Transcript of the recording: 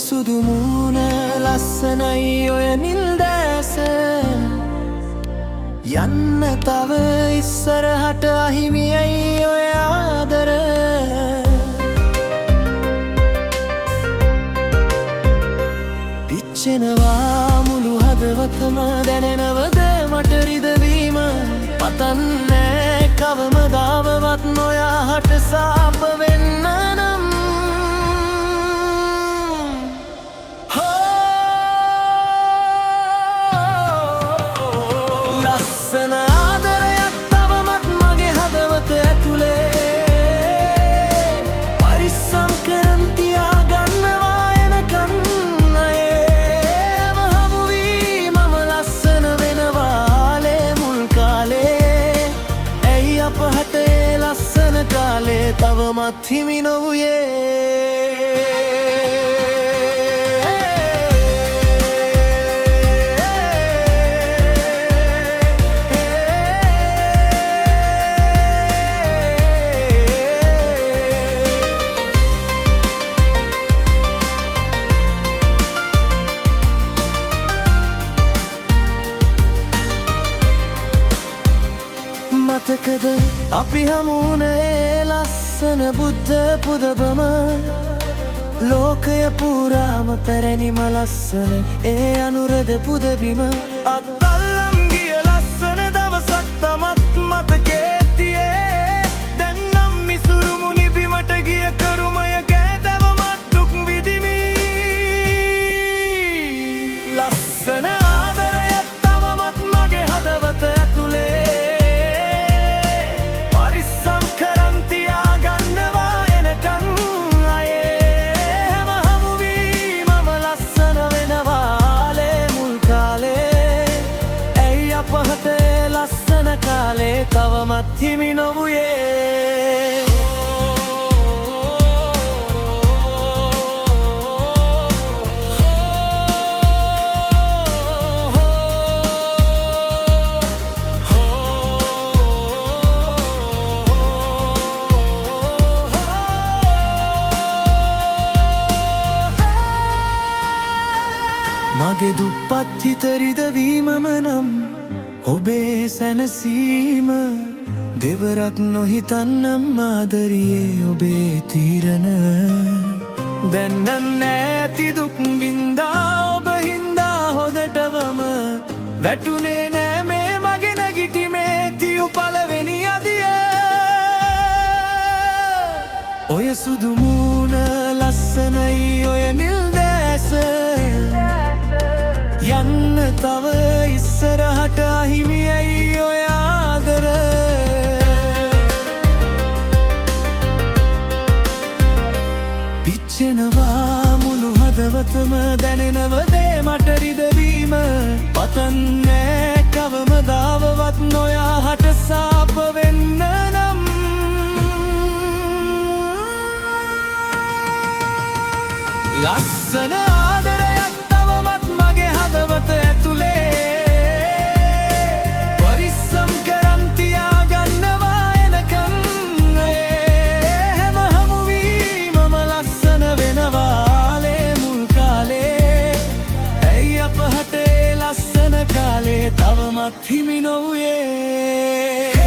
සුදු මූණ ලස්සනයි ඔය නිල් දැස යන්න තව ඉස්සරහට අහිමියයි ඔය ආදර පිච්චෙනවා මුළු හදවතම දැනෙනවද මට රිදවීම පතන්නේ කවමදාවත් නොයාට සාප වෙන්න නම් ලස්සන ආදරයක් තවමත් මගේ හදවත ඇතුලේ පරිස්සම් කරන් තියාගන්නවා එනකන් අයේම හමු වී මම ලස්සන වෙනවාලේ මුල් කාලේ ඇයි අපහට ඒ ලස්සන කාලේ තවමත් හිමි නොවුයේ මතකද අපි හමුුණේ ලස්සන බුද්ධ පුදබම ලෝකය පුරාම පැරණිම ලස්සන ඒ අනුරද පුදබිම අත්අල්ලම් ගිය ලස්සන දවසක් තමත් මතකේ තියේ දැන් නම් මිසුරු මුනි බිමට ගිය කරුමය කෑදවමත් දුක් විඳිමි ලස්සන ආදරයක් තවමත් මගේ හදවත ඇතුලේ කාලේ තවමත් හිමි නොවුයේ මගේ දුප්පත් හිත රිදවීමම නම් ඔබේ සැනසීම දෙවරක් නොහිතන්නම් ආදරියේ ඔබේ තීරණ දැන්නන් නැති දුක් වින්දා ඔබ හින්දා හොදටවම වැටුනේ නෑ මේ මගේ නැගිටිමේ තියු පළවෙනි අදිය ඔය සුදු මූණ ලස්සනයි ඔය නිල් දැස යන්න තව ඉස්සරහට අහිමියයි ඔය ආදර පිච්චෙනවා මුළු හදවතම දැනෙනවදේ මට රිදවීම පතන්නේ කවමදාවත් නොයාට සාප වෙන්න නම් ලස්සන ආදරයක් තවමත් මගේ හදවත ඇතුලේ පරිස්සම් කරන් තියාගන්නවා එනකන් හැම හමු වී මම ලස්සන වෙනවාලේ මුල් කාලේ ඇයි අපහට ලස්සන කාලේ තවමත් හිමි නොවුයේ